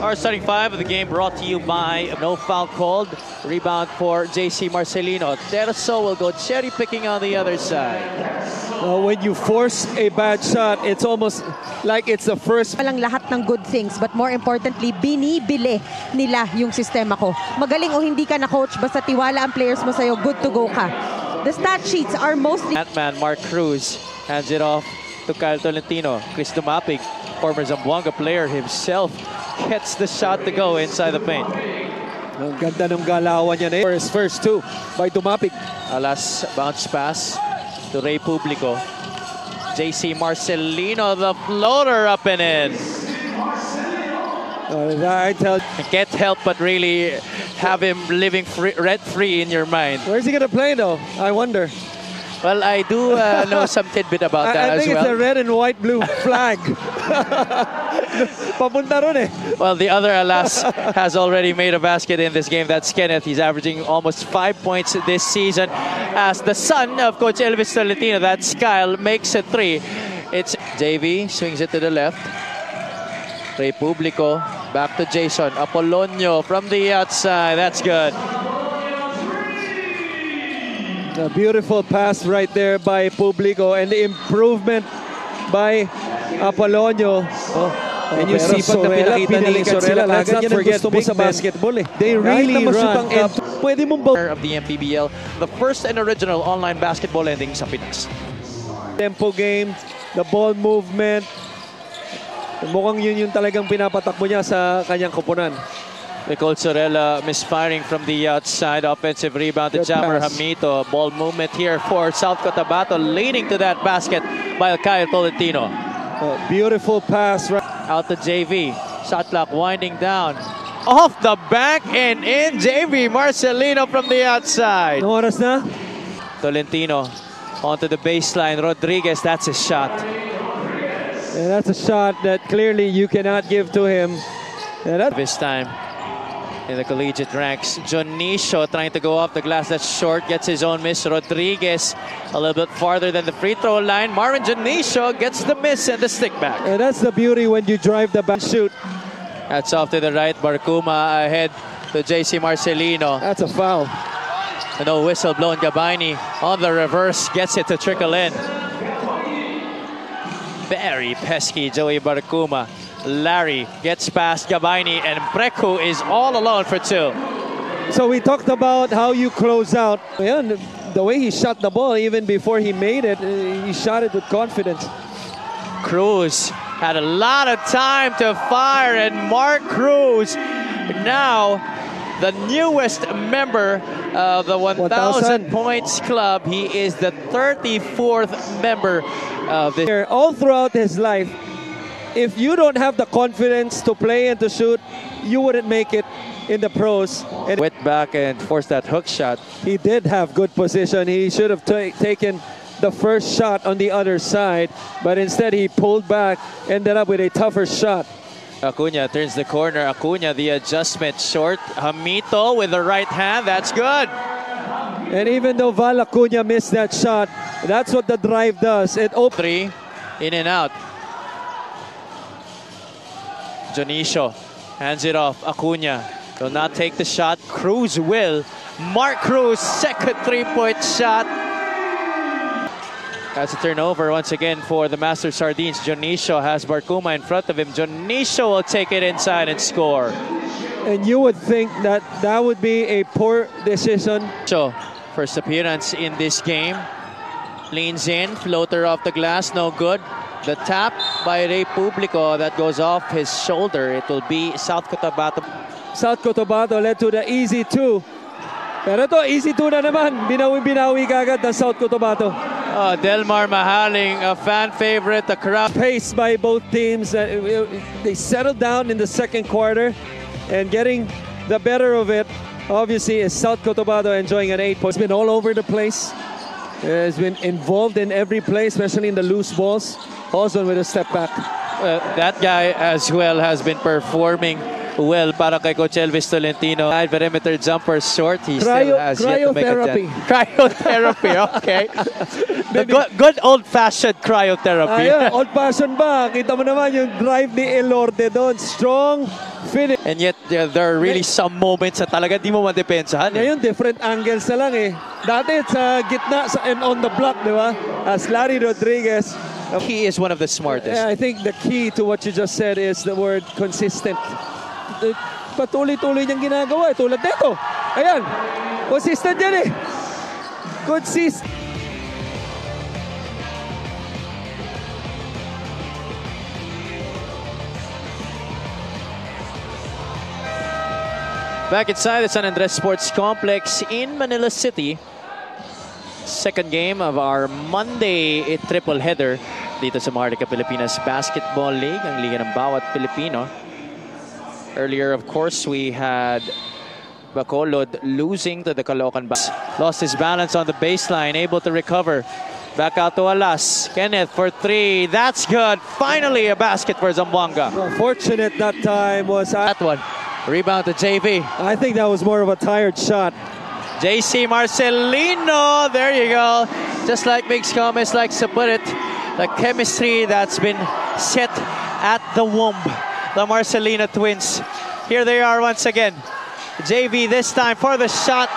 Our starting five of the game brought to you by no foul called. Rebound for JC Marcelino. Terzo will go cherry picking on the other side. When you force a bad shot, it's almost like it's the first. Walang lahat ng good things, but more importantly, binibili nila yung sistema ko. Magaling o hindi ka na coach, basta tiwala ang players mo sa'yo, good to go ka. The stat sheets are mostly... Ant-Man, Mark Cruz, hands it off to Kyle Tolentino. Chris Dumapig, former Zamboanga player himself, gets the shot to go inside the paint. Ang ganda ng galawan niya na his first two by Dumapig. Alas bounce pass to Ray Publico. JC Marcelino, the floater up and in. I can't help but really have him living rent-free in your mind. Where's he gonna play though? I wonder. Well, I do know some tidbit about that as well. I think it's a red and white blue flag. Papunta ron eh. Well, the other Alas has already made a basket in this game. That's Kenneth. He's averaging almost 5 points this season. As the son of Coach Elvis Tolentino, that's Kyle, makes a three. It's JV, swings it to the left. Ray Publico, back to Jason. Apolonio from the outside. That's good. A beautiful pass right there by Publico and the improvement by Apolonio. And you see pag na pinakita ni Sorella, let's not forget big basketball eh. They really run. And pwede mong of the MPBL, the first and original online basketball lending sa Pinas. Tempo game, the ball movement. Mukhang yun yung talagang pinapatakbo niya sa kanyang koponan. Nicole Sorella misfiring from the outside. Offensive rebound to Jammer Hamito. Ball movement here for South Cotabato, leading to that basket by Kyle Tolentino. Beautiful pass. Out to JV. Shot clock winding down. Off the back and in. JV Marcelino from the outside. No oras na. Tolentino onto the baseline. Rodriguez, that's his shot. And that's a shot that clearly you cannot give to him. This time in the collegiate ranks. Jonicio trying to go off the glass. That's short. Gets his own miss. Rodriguez a little bit farther than the free throw line. Marvin Jonicio gets the miss and the stick back. And that's the beauty when you drive the back shoot. That's off to the right. Barcuma ahead to JC Marcelino. That's a foul. No whistle blown. Gabaini on the reverse. Gets it to trickle in. Very pesky Joey Barcuma. Larry gets past Gabaini and Preku is all alone for two. So we talked about how you close out. Yeah, the way he shot the ball even before he made it, he shot it with confidence. Cruz had a lot of time to fire, and Mark Cruz now the newest member of the 1,000 points club. He is the 34th member of this. All throughout his life, if you don't have the confidence to play and to shoot, you wouldn't make it in the pros. And went back and forced that hook shot. He did have good position. He should have taken the first shot on the other side, but instead he pulled back, ended up with a tougher shot. Acuna turns the corner. Acuna, the adjustment short. Hamito with the right hand. That's good. And even though Val Acuna missed that shot, that's what the drive does. It opens. Three, in and out. Jonicio hands it off. Acuna will not take the shot. Cruz will. Mark Cruz, second three-point shot. That's a turnover once again for the Master Sardines. Jonicio has Barcuma in front of him. Jonicio will take it inside and score. And you would think that that would be a poor decision. So, first appearance in this game. Leans in, floater off the glass, no good. The tap by Ray Publico that goes off his shoulder. It will be South Cotabato. South Cotabato led to the easy two. Pero ito, easy two na naman. Binawi kagad ng South Cotabato. Delmar Mahaling, a fan favorite. The crowd. Pace by both teams. They settled down in the second quarter and getting the better of it. Obviously, is South Cotabato enjoying an 8 points. It's been all over the place. Has been involved in every play, especially in the loose balls. Also with a step back. That guy as well has been performing well para kay Coach Elvis Tolentino. Perimeter jumper short. He still has yet to make a cryotherapy. Cryotherapy, okay. The good old-fashioned cryotherapy. Ayun, old-fashioned ba? Kita mo naman yung drive ni Elorde doon. Strong finish. And yet, there are really some moments na talaga di mo madepensahan. Ngayon, different angles na lang eh. Dati sa gitna and on the block, di ba? As Larry Rodriguez. He is one of the smartest. Yeah, I think the key to what you just said is the word consistent. Patuloy-tuloy niyang ginagawa eh. Tulad nito. Ayan. Consistent yan eh. Consistent. Back inside the San Andres Sports Complex in Manila City. Second game of our Monday triple header dito sa Maharlika Pilipinas Basketball League, ang liga ng bawat Pilipino. Earlier, of course, we had Bacolod losing to the Caloocan Bas. Lost his balance on the baseline, able to recover. Back out to Alas. Kenneth for three. That's good. Finally, a basket for Zamboanga. Well, fortunate that time was That one. Rebound to JV. I think that was more of a tired shot. JC Marcelino. There you go. Just like Migs Gomez likes to put it, the chemistry that's been set at the womb. The Marcelino twins. Here they are once again. JV this time for the shot.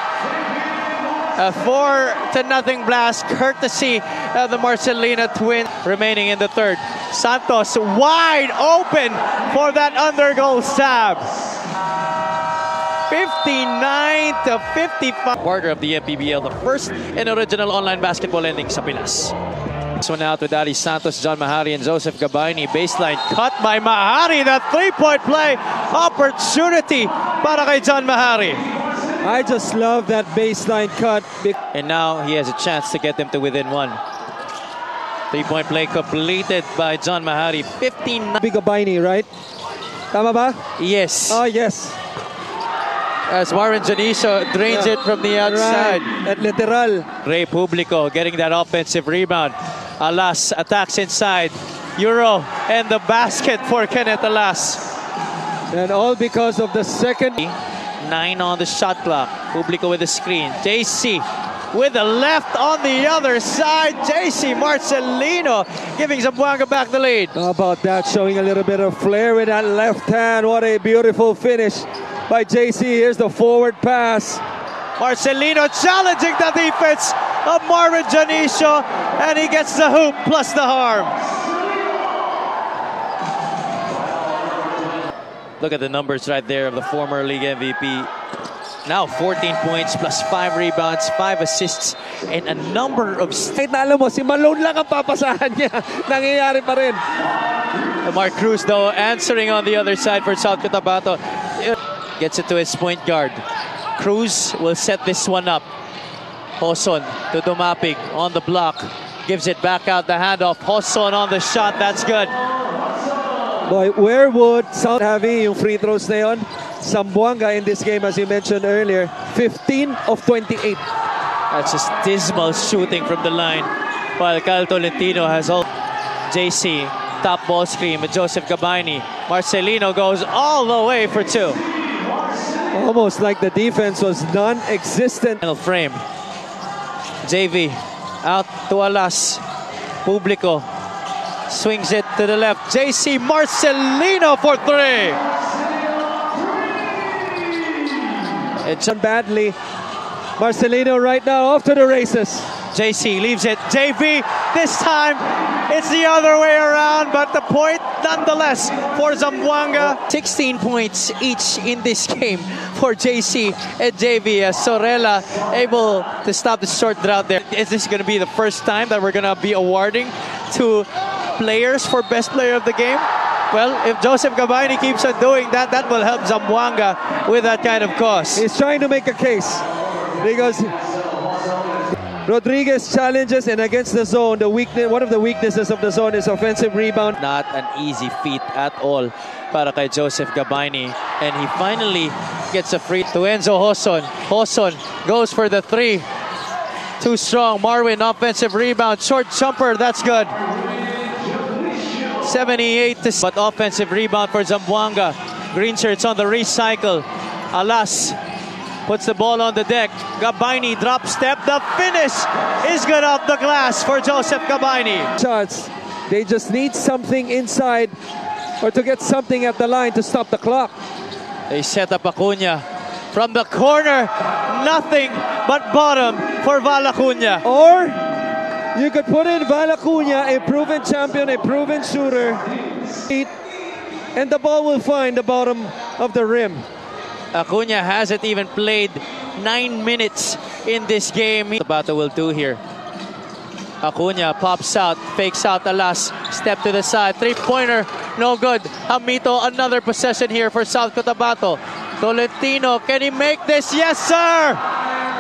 A 4-0 blast courtesy of the Marcelino twins. Remaining in the third. Santos wide open for that undergoal stab. 59-55. Quarter of the MPBL, the first and original online basketball ending sa Pinas. This one out with Ali Santos, John Mahari, and Joseph Gabayni. Baseline cut by Mahari. That three-point play opportunity para kay John Mahari. I just love that baseline cut. And now he has a chance to get them to within one. Three-point play completed by John Mahari. 15. Gabayni, right? Tama ba? Yes. Oh, yes. As Warren Janicio drains it from the outside. Right. At literal. Ray Publico getting that offensive rebound. Alas attacks inside. Euro and the basket for Kenneth Alas. And all because of the second. 9 on the shot clock. Publico with the screen. JC with the left on the other side. JC Marcelino giving Zamboanga back the lead. How about that? Showing a little bit of flair with that left hand. What a beautiful finish by JC. Here's the forward pass. Marcelino challenging the defense of Marvin Janicio, and he gets the hoop plus the harm. Look at the numbers right there of the former league MVP. Now 14 points plus 5 rebounds, 5 assists, and a number of... Kahit na alam mo, si Malone lang ang papasahan niya. Nangyayari pa rin. Mark Cruz, though, answering on the other side for South Cotabato. Gets it to his point guard. Cruz will set this one up. Hoson to Dumapig on the block. Gives it back out the handoff. Hoson on the shot. That's good. Boy, where would South having yung free throws na yun? Zamboanga in this game, as you mentioned earlier, 15 of 28. That's just dismal shooting from the line. While Kyle Tolentino has all... JC, top ball screen with Joseph Gabayni. Marcelino goes all the way for 2. Almost like the defense was non-existent. Final frame. JV out to Alas. Publico swings it to the left. JC Marcelino for 3. It's done badly. Marcelino right now off to the races. JC leaves it. JV this time it's the other way around, but the point nonetheless for Zamboanga. 16 points each in this game for JC and JV, as Sorella able to stop the short drought there. Is this going to be the first time that we're going to be awarding to players for best player of the game? Well, if Joseph Gabayni keeps on doing that, that will help Zamboanga with that kind of cause. He's trying to make a case because Rodriguez challenges, and against the zone, the weakness, one of the weaknesses of the zone is offensive rebound. Not an easy feat at all para kay Joseph Gabayni, and he finally gets a free to Enzo Hoson. Hoson goes for the 3. Too strong. Marwin offensive rebound, short jumper. That's good. 78 to... But offensive rebound for Zamboanga. Green shirts on the recycle. Alas puts the ball on the deck. Gabayni drop step. The finish is good off the glass for Joseph Gabayni. Shots. They just need something inside or to get something at the line to stop the clock. They set up Acuna from the corner. Nothing but bottom for Val Acuna. Or you could put in Val Acuna, a proven champion, a proven shooter, and the ball will find the bottom of the rim. Acuna hasn't even played 9 minutes in this game. Cotabato will do here. Acuna pops out, fakes out Alas, step to the side, three-pointer, no good. Hamito, another possession here for South Cotabato. Tolentino, can he make this? Yes, sir!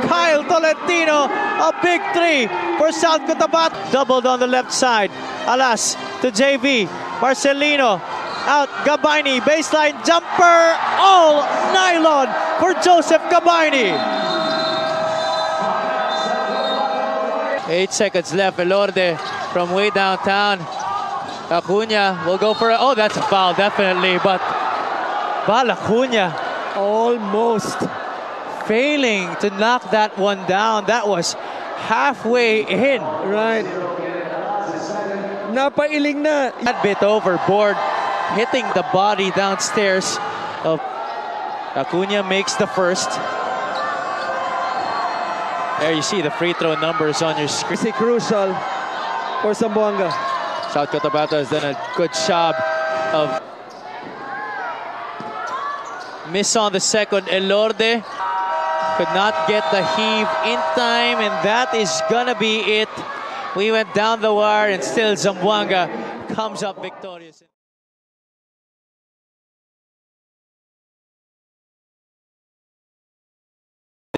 Kyle Tolentino, a big three for South Cotabato. Doubled on the left side. Alas to JV. Marcelino out. Gabayni, baseline jumper. All nylon for Joseph Gabayni. 8 seconds left. Elorde from way downtown. Acuna will go for it. Oh, that's a foul, definitely. But Val Acuna Almost failing to knock that one down. That was halfway in. right. Napailing na. That bit overboard, hitting the body downstairs of Acuna makes the first. There you see the free throw numbers on your screen. It's crucial for Zamboanga. South Cotabato has done a good job of miss on the second. Elorde could not get the heave in time, and that is gonna be it. We went down the wire, and still Zamboanga comes up victorious.